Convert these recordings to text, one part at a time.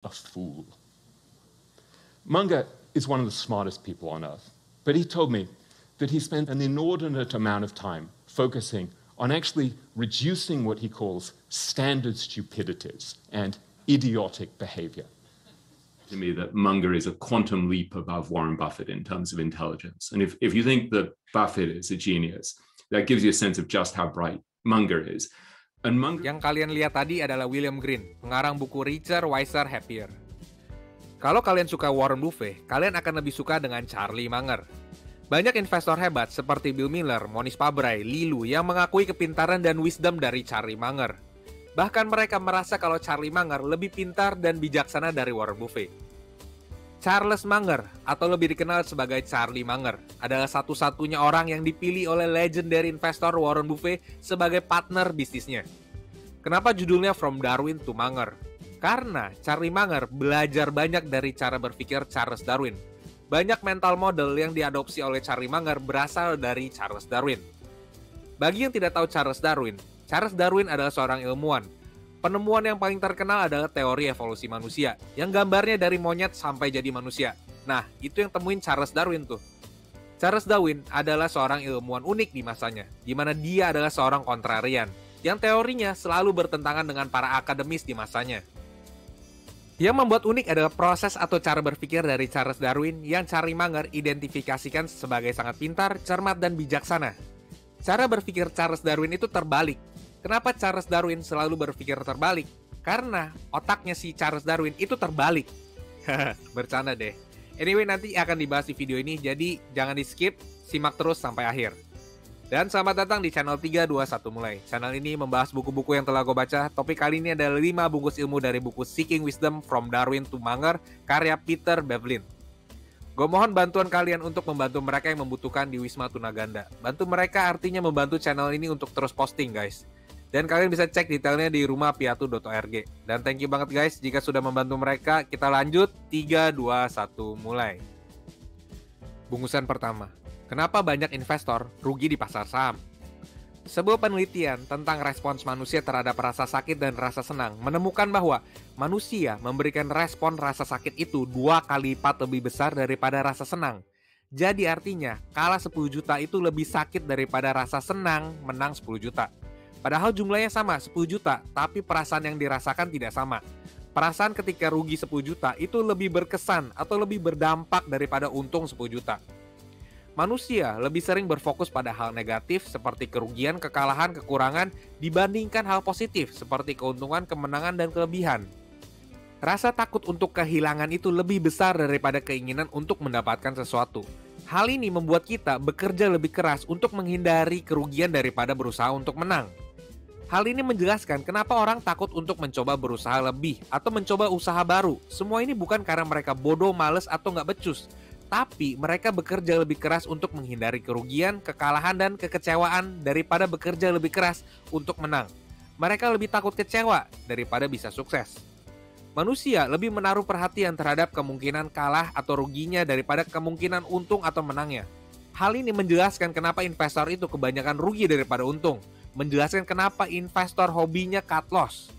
a fool. Munger is one of the smartest people on earth, but he told me that he spent an inordinate amount of time focusing on actually reducing what he calls standard stupidities and idiotic behavior. To me, that Munger is a quantum leap above Warren Buffett in terms of intelligence. And if you think that Buffett is a genius, that gives you a sense of just how bright Munger is. And Munger... Yang kalian lihat tadi adalah William Green, pengarang buku Richer, Wiser, Happier. Kalau kalian suka Warren Buffett, kalian akan lebih suka dengan Charlie Munger. Banyak investor hebat seperti Bill Miller, Monish Pabrai, Lilu yang mengakui kepintaran dan wisdom dari Charlie Munger. Bahkan mereka merasa kalau Charlie Munger lebih pintar dan bijaksana dari Warren Buffett. Charles Munger, atau lebih dikenal sebagai Charlie Munger, adalah satu-satunya orang yang dipilih oleh legendary investor Warren Buffett sebagai partner bisnisnya. Kenapa judulnya From Darwin to Munger? Karena Charlie Munger belajar banyak dari cara berpikir Charles Darwin. Banyak mental model yang diadopsi oleh Charlie Munger berasal dari Charles Darwin. Bagi yang tidak tahu Charles Darwin adalah seorang ilmuwan. Penemuan yang paling terkenal adalah teori evolusi manusia, yang gambarnya dari monyet sampai jadi manusia. Nah, itu yang temuin Charles Darwin tuh. Charles Darwin adalah seorang ilmuwan unik di masanya, di mana dia adalah seorang kontrarian, yang teorinya selalu bertentangan dengan para akademis di masanya. Yang membuat unik adalah proses atau cara berpikir dari Charles Darwin yang Charlie Munger identifikasikan sebagai sangat pintar, cermat, dan bijaksana. Cara berpikir Charles Darwin itu terbalik. Kenapa Charles Darwin selalu berpikir terbalik? Karena otaknya si Charles Darwin itu terbalik. Bercanda deh. Anyway, nanti akan dibahas di video ini, jadi jangan di skip, simak terus sampai akhir. Dan selamat datang di channel 321 Mulai. Channel ini membahas buku-buku yang telah gue baca. Topik kali ini adalah 5 bungkus ilmu dari buku Seeking Wisdom From Darwin to Munger, karya Peter Bevlin. Gue mohon bantuan kalian untuk membantu mereka yang membutuhkan di Wisma Tunaganda. Bantu mereka artinya membantu channel ini untuk terus posting, guys. Dan kalian bisa cek detailnya di rumahpiatu.org. Dan thank you banget guys jika sudah membantu mereka. Kita lanjut, 3, 2, 1, mulai. Bungkusan pertama. Kenapa banyak investor rugi di pasar saham? Sebuah penelitian tentang respons manusia terhadap rasa sakit dan rasa senang menemukan bahwa manusia memberikan respon rasa sakit itu 2 kali lipat lebih besar daripada rasa senang. Jadi artinya, kalah 10 juta itu lebih sakit daripada rasa senang menang 10 juta. Padahal jumlahnya sama, 10 juta, tapi perasaan yang dirasakan tidak sama. Perasaan ketika rugi 10 juta itu lebih berkesan atau lebih berdampak daripada untung 10 juta. Manusia lebih sering berfokus pada hal negatif seperti kerugian, kekalahan, kekurangan dibandingkan hal positif seperti keuntungan, kemenangan, dan kelebihan. Rasa takut untuk kehilangan itu lebih besar daripada keinginan untuk mendapatkan sesuatu. Hal ini membuat kita bekerja lebih keras untuk menghindari kerugian daripada berusaha untuk menang. Hal ini menjelaskan kenapa orang takut untuk mencoba berusaha lebih atau mencoba usaha baru. Semua ini bukan karena mereka bodoh, males, atau nggak becus. Tapi mereka bekerja lebih keras untuk menghindari kerugian, kekalahan, dan kekecewaan daripada bekerja lebih keras untuk menang. Mereka lebih takut kecewa daripada bisa sukses. Manusia lebih menaruh perhatian terhadap kemungkinan kalah atau ruginya daripada kemungkinan untung atau menangnya. Hal ini menjelaskan kenapa investor itu kebanyakan rugi daripada untung. Menjelaskan kenapa investor hobinya cut loss.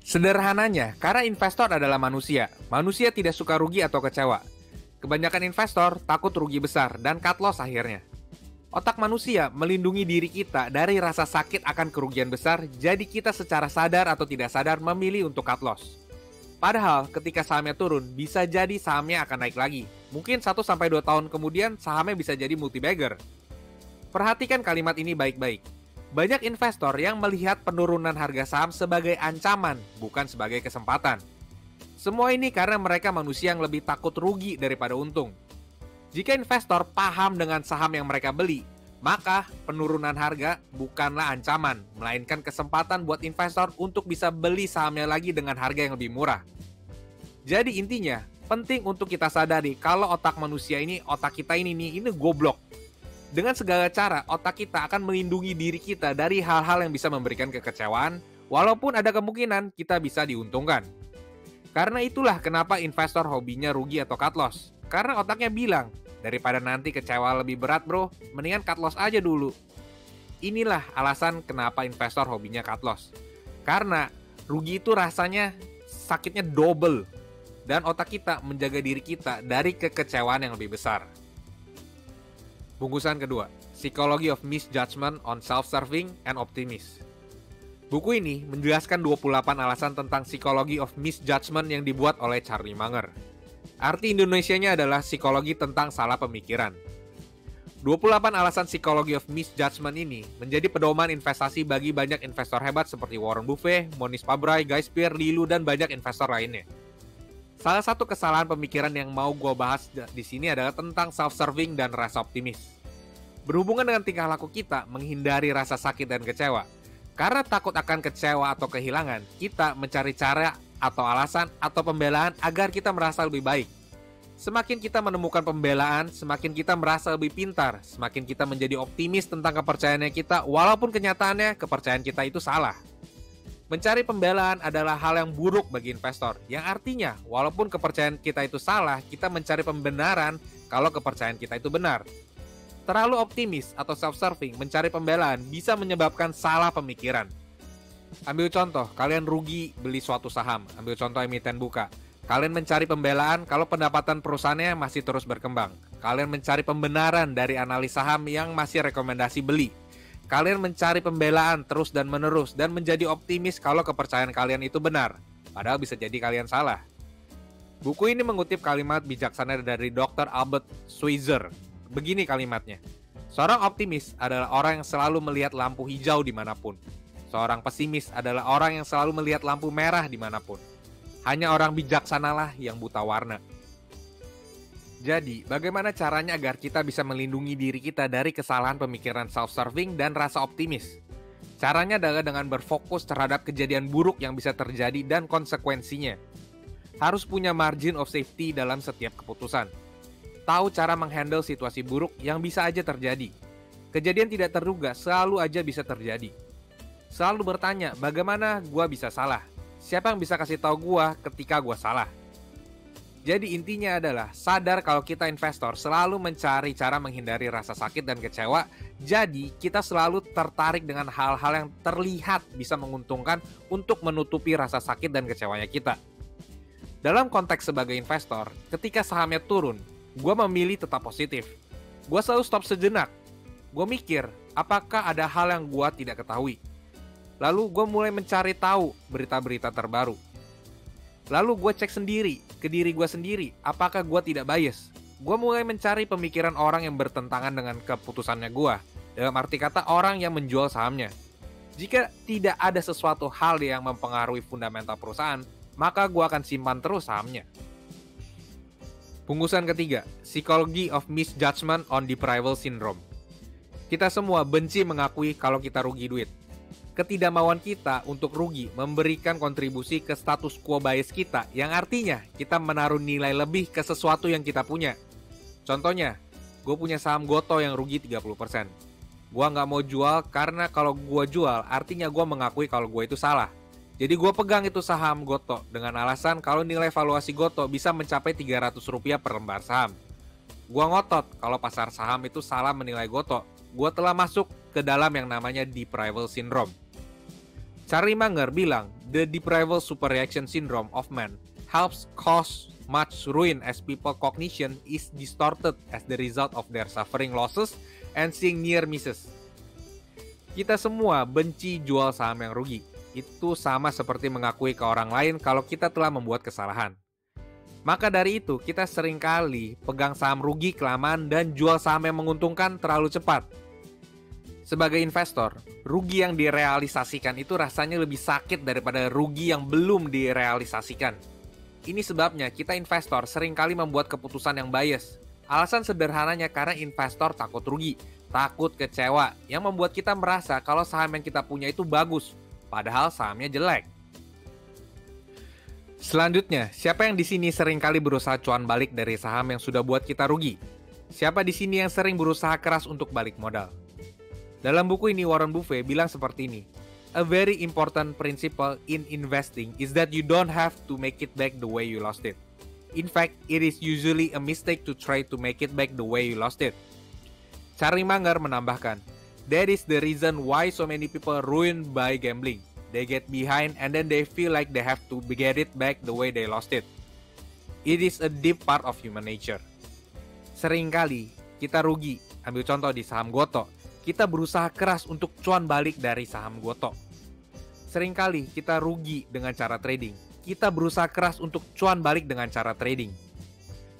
Sederhananya, karena investor adalah manusia. Manusia tidak suka rugi atau kecewa. Kebanyakan investor takut rugi besar dan cut loss akhirnya. Otak manusia melindungi diri kita dari rasa sakit akan kerugian besar, jadi kita secara sadar atau tidak sadar memilih untuk cut loss. Padahal ketika sahamnya turun, bisa jadi sahamnya akan naik lagi. Mungkin 1-2 tahun kemudian sahamnya bisa jadi multi-bagger. Perhatikan kalimat ini baik-baik. Banyak investor yang melihat penurunan harga saham sebagai ancaman, bukan sebagai kesempatan. Semua ini karena mereka manusia yang lebih takut rugi daripada untung. Jika investor paham dengan saham yang mereka beli, maka penurunan harga bukanlah ancaman, melainkan kesempatan buat investor untuk bisa beli sahamnya lagi dengan harga yang lebih murah. Jadi intinya, penting untuk kita sadari kalau otak manusia ini, otak kita ini goblok. Dengan segala cara, otak kita akan melindungi diri kita dari hal-hal yang bisa memberikan kekecewaan, walaupun ada kemungkinan kita bisa diuntungkan. Karena itulah kenapa investor hobinya rugi atau cut loss. Karena otaknya bilang, daripada nanti kecewa lebih berat bro, mendingan cut loss aja dulu. Inilah alasan kenapa investor hobinya cut loss. Karena rugi itu rasanya sakitnya double. Dan otak kita menjaga diri kita dari kekecewaan yang lebih besar. Bungkusan kedua, Psychology of Misjudgment on Self-Serving and Optimist. Buku ini menjelaskan 28 alasan tentang Psychology of Misjudgment yang dibuat oleh Charlie Munger. Arti Indonesianya adalah psikologi tentang salah pemikiran. 28 alasan Psychology of Misjudgment ini menjadi pedoman investasi bagi banyak investor hebat seperti Warren Buffett, Mohnish Pabrai, Guy Spier, Lilu, dan banyak investor lainnya. Salah satu kesalahan pemikiran yang mau gue bahas di sini adalah tentang self-serving dan rasa optimis. Berhubungan dengan tingkah laku kita menghindari rasa sakit dan kecewa. Karena takut akan kecewa atau kehilangan, kita mencari cara atau alasan atau pembelaan agar kita merasa lebih baik. Semakin kita menemukan pembelaan, semakin kita merasa lebih pintar, semakin kita menjadi optimis tentang kepercayaannya kita, walaupun kenyataannya kepercayaan kita itu salah. Mencari pembelaan adalah hal yang buruk bagi investor, yang artinya walaupun kepercayaan kita itu salah, kita mencari pembenaran kalau kepercayaan kita itu benar. Terlalu optimis atau self-serving mencari pembelaan bisa menyebabkan salah pemikiran. Ambil contoh, kalian rugi beli suatu saham, ambil contoh emiten buka. Kalian mencari pembelaan kalau pendapatan perusahaannya masih terus berkembang. Kalian mencari pembenaran dari analis saham yang masih rekomendasi beli. Kalian mencari pembelaan terus dan menerus dan menjadi optimis kalau kepercayaan kalian itu benar. Padahal bisa jadi kalian salah. Buku ini mengutip kalimat bijaksana dari Dr. Albert Schweitzer. Begini kalimatnya. Seorang optimis adalah orang yang selalu melihat lampu hijau dimanapun. Seorang pesimis adalah orang yang selalu melihat lampu merah dimanapun. Hanya orang bijaksanalah yang buta warna. Jadi, bagaimana caranya agar kita bisa melindungi diri kita dari kesalahan pemikiran self-serving dan rasa optimis? Caranya adalah dengan berfokus terhadap kejadian buruk yang bisa terjadi dan konsekuensinya. Harus punya margin of safety dalam setiap keputusan. Tahu cara menghandle situasi buruk yang bisa aja terjadi. Kejadian tidak terduga selalu aja bisa terjadi. Selalu bertanya, bagaimana gua bisa salah? Siapa yang bisa kasih tahu gua ketika gua salah? Jadi intinya adalah sadar kalau kita investor selalu mencari cara menghindari rasa sakit dan kecewa. Jadi kita selalu tertarik dengan hal-hal yang terlihat bisa menguntungkan untuk menutupi rasa sakit dan kecewanya kita. Dalam konteks sebagai investor, ketika sahamnya turun, gua memilih tetap positif. Gua selalu stop sejenak. Gua mikir, apakah ada hal yang gua tidak ketahui? Lalu gue mulai mencari tahu berita-berita terbaru. Lalu gue cek sendiri, ke diri gue sendiri, apakah gue tidak bias. Gue mulai mencari pemikiran orang yang bertentangan dengan keputusannya gue. Dalam arti kata orang yang menjual sahamnya. Jika tidak ada sesuatu hal yang mempengaruhi fundamental perusahaan, maka gue akan simpan terus sahamnya. Bungkusan ketiga, Psychology of Misjudgment on Deprival Syndrome. Kita semua benci mengakui kalau kita rugi duit. Ketidakmauan kita untuk rugi memberikan kontribusi ke status quo bias kita, yang artinya kita menaruh nilai lebih ke sesuatu yang kita punya. Contohnya, gue punya saham Goto yang rugi 30%. Gue nggak mau jual karena kalau gue jual artinya gue mengakui kalau gue itu salah. Jadi gue pegang itu saham Goto dengan alasan kalau nilai valuasi Goto bisa mencapai Rp300 per lembar saham. Gue ngotot kalau pasar saham itu salah menilai Goto. Gue telah masuk ke dalam yang namanya deprival syndrome. Charlie Munger bilang, the deprival superreaction syndrome of man helps cause much ruin as people cognition is distorted as the result of their suffering losses and seeing near misses. Kita semua benci jual saham yang rugi. Itu sama seperti mengakui ke orang lain kalau kita telah membuat kesalahan. Maka dari itu, kita seringkali pegang saham rugi kelamaan dan jual saham yang menguntungkan terlalu cepat. Sebagai investor, rugi yang direalisasikan itu rasanya lebih sakit daripada rugi yang belum direalisasikan. Ini sebabnya kita investor seringkali membuat keputusan yang bias. Alasan sederhananya karena investor takut rugi, takut kecewa, yang membuat kita merasa kalau saham yang kita punya itu bagus, padahal sahamnya jelek. Selanjutnya, siapa yang di sini seringkali berusaha cuan balik dari saham yang sudah buat kita rugi? Siapa di sini yang sering berusaha keras untuk balik modal? Dalam buku ini Warren Buffett bilang seperti ini, a very important principle in investing is that you don't have to make it back the way you lost it. In fact, it is usually a mistake to try to make it back the way you lost it. Charlie Munger menambahkan, that is the reason why so many people ruined by gambling. they get behind, and then they feel like they have to get it back the way they lost it. It is a deep part of human nature. Seringkali kita rugi. Ambil contoh di saham Gotoh. Kita berusaha keras untuk cuan balik dari saham Gotoh. Seringkali kita rugi dengan cara trading. Kita berusaha keras untuk cuan balik dengan cara trading.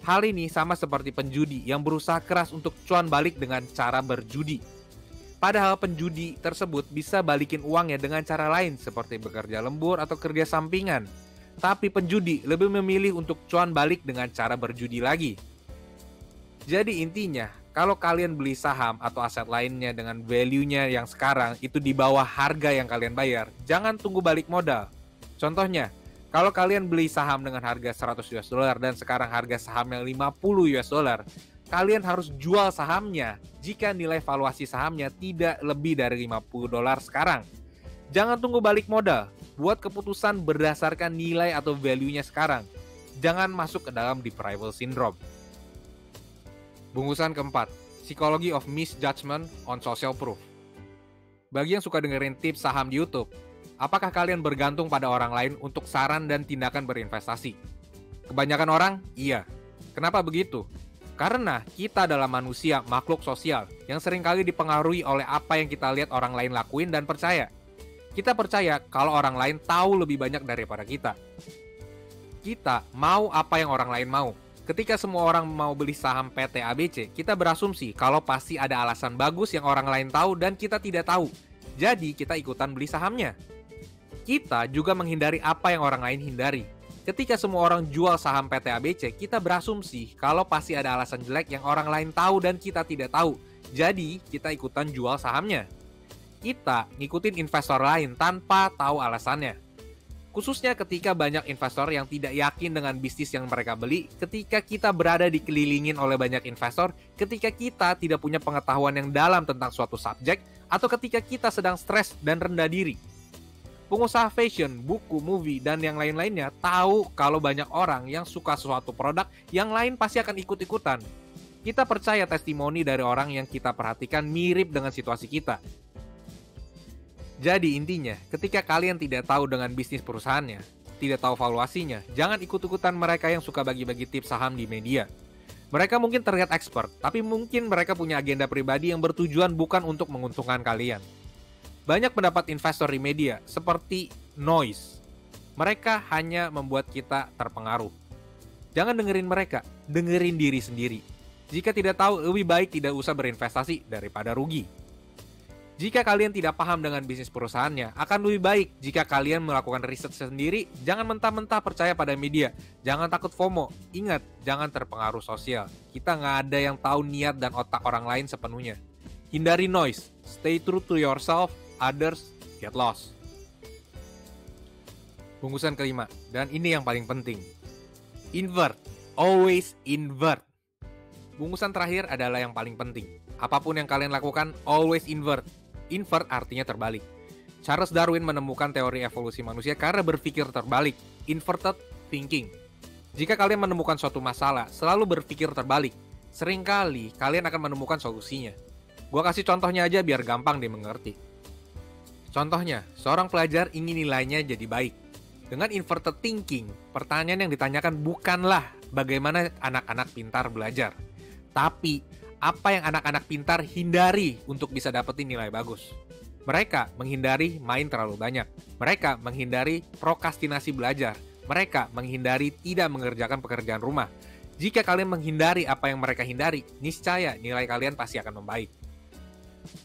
Hal ini sama seperti penjudi yang berusaha keras untuk cuan balik dengan cara berjudi. Padahal penjudi tersebut bisa balikin uangnya dengan cara lain seperti bekerja lembur atau kerja sampingan. Tapi penjudi lebih memilih untuk cuan balik dengan cara berjudi lagi. Jadi intinya, kalau kalian beli saham atau aset lainnya dengan value-nya yang sekarang itu di bawah harga yang kalian bayar, jangan tunggu balik modal. Contohnya, kalau kalian beli saham dengan harga 100 US dollar dan sekarang harga sahamnya 50 US dollar, kalian harus jual sahamnya jika nilai valuasi sahamnya tidak lebih dari 50 dolar sekarang. Jangan tunggu balik modal, buat keputusan berdasarkan nilai atau value-nya sekarang. Jangan masuk ke dalam deprival syndrome. Bungkusan keempat, Psychology of Misjudgment on Social Proof. Bagi yang suka dengerin tips saham di YouTube, apakah kalian bergantung pada orang lain untuk saran dan tindakan berinvestasi? Kebanyakan orang, iya. Kenapa begitu? Karena kita adalah manusia, makhluk sosial, yang seringkali dipengaruhi oleh apa yang kita lihat orang lain lakuin dan percaya. Kita percaya kalau orang lain tahu lebih banyak daripada kita. Kita mau apa yang orang lain mau. Ketika semua orang mau beli saham PT ABC, kita berasumsi kalau pasti ada alasan bagus yang orang lain tahu dan kita tidak tahu. Jadi kita ikutan beli sahamnya. Kita juga menghindari apa yang orang lain hindari. Ketika semua orang jual saham PT ABC, kita berasumsi kalau pasti ada alasan jelek yang orang lain tahu dan kita tidak tahu. Jadi kita ikutan jual sahamnya. Kita ngikutin investor lain tanpa tahu alasannya. Khususnya ketika banyak investor yang tidak yakin dengan bisnis yang mereka beli, ketika kita berada dikelilingin oleh banyak investor, ketika kita tidak punya pengetahuan yang dalam tentang suatu subjek, atau ketika kita sedang stres dan rendah diri. Pengusaha fashion, buku, movie, dan yang lain-lainnya tahu kalau banyak orang yang suka suatu produk, yang lain pasti akan ikut-ikutan. Kita percaya testimoni dari orang yang kita perhatikan mirip dengan situasi kita. Jadi intinya, ketika kalian tidak tahu dengan bisnis perusahaannya, tidak tahu valuasinya, jangan ikut-ikutan mereka yang suka bagi-bagi tips saham di media. Mereka mungkin terlihat expert, tapi mungkin mereka punya agenda pribadi yang bertujuan bukan untuk menguntungkan kalian. Banyak pendapat investor di media, seperti noise. Mereka hanya membuat kita terpengaruh. Jangan dengerin mereka, dengerin diri sendiri. Jika tidak tahu, lebih baik tidak usah berinvestasi daripada rugi. Jika kalian tidak paham dengan bisnis perusahaannya, akan lebih baik jika kalian melakukan riset sendiri. Jangan mentah-mentah percaya pada media. Jangan takut FOMO. Ingat, jangan terpengaruh sosial. Kita nggak ada yang tahu niat dan otak orang lain sepenuhnya. Hindari noise. Stay true to yourself. Others get lost. Bungkusan kelima, dan ini yang paling penting. Invert. Always invert. Bungkusan terakhir adalah yang paling penting. Apapun yang kalian lakukan, always invert. Invert artinya terbalik. Charles Darwin menemukan teori evolusi manusia karena berpikir terbalik, inverted thinking. Jika kalian menemukan suatu masalah, selalu berpikir terbalik. Seringkali kalian akan menemukan solusinya. Gua kasih contohnya aja biar gampang dimengerti. Contohnya, seorang pelajar ingin nilainya jadi baik. Dengan inverted thinking, pertanyaan yang ditanyakan bukanlah bagaimana anak-anak pintar belajar, tapi apa yang anak-anak pintar hindari untuk bisa dapetin nilai bagus. Mereka menghindari main terlalu banyak. Mereka menghindari prokrastinasi belajar. Mereka menghindari tidak mengerjakan pekerjaan rumah. Jika kalian menghindari apa yang mereka hindari, niscaya nilai kalian pasti akan membaik.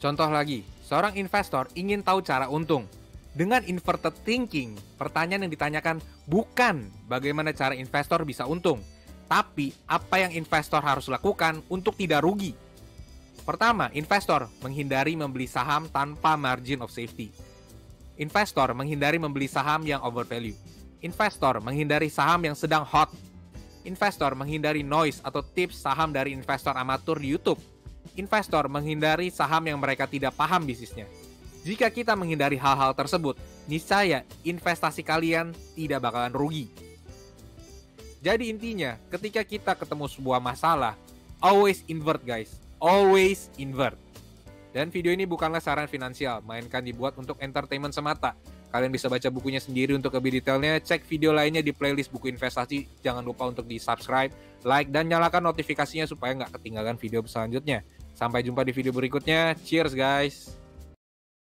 Contoh lagi, seorang investor ingin tahu cara untung. Dengan inverted thinking, pertanyaan yang ditanyakan bukan bagaimana cara investor bisa untung, tapi apa yang investor harus lakukan untuk tidak rugi. Pertama, investor menghindari membeli saham tanpa margin of safety. Investor menghindari membeli saham yang overvalue. Investor menghindari saham yang sedang hot. Investor menghindari noise atau tips saham dari investor amatur di YouTube. Investor menghindari saham yang mereka tidak paham bisnisnya. Jika kita menghindari hal-hal tersebut, niscaya investasi kalian tidak bakalan rugi. Jadi intinya, ketika kita ketemu sebuah masalah, always invert guys, always invert. Dan video ini bukanlah saran finansial, melainkan dibuat untuk entertainment semata. Kalian bisa baca bukunya sendiri untuk lebih detailnya. Cek video lainnya di playlist buku investasi. Jangan lupa untuk di-subscribe, like, dan nyalakan notifikasinya supaya nggak ketinggalan video selanjutnya. Sampai jumpa di video berikutnya. Cheers guys!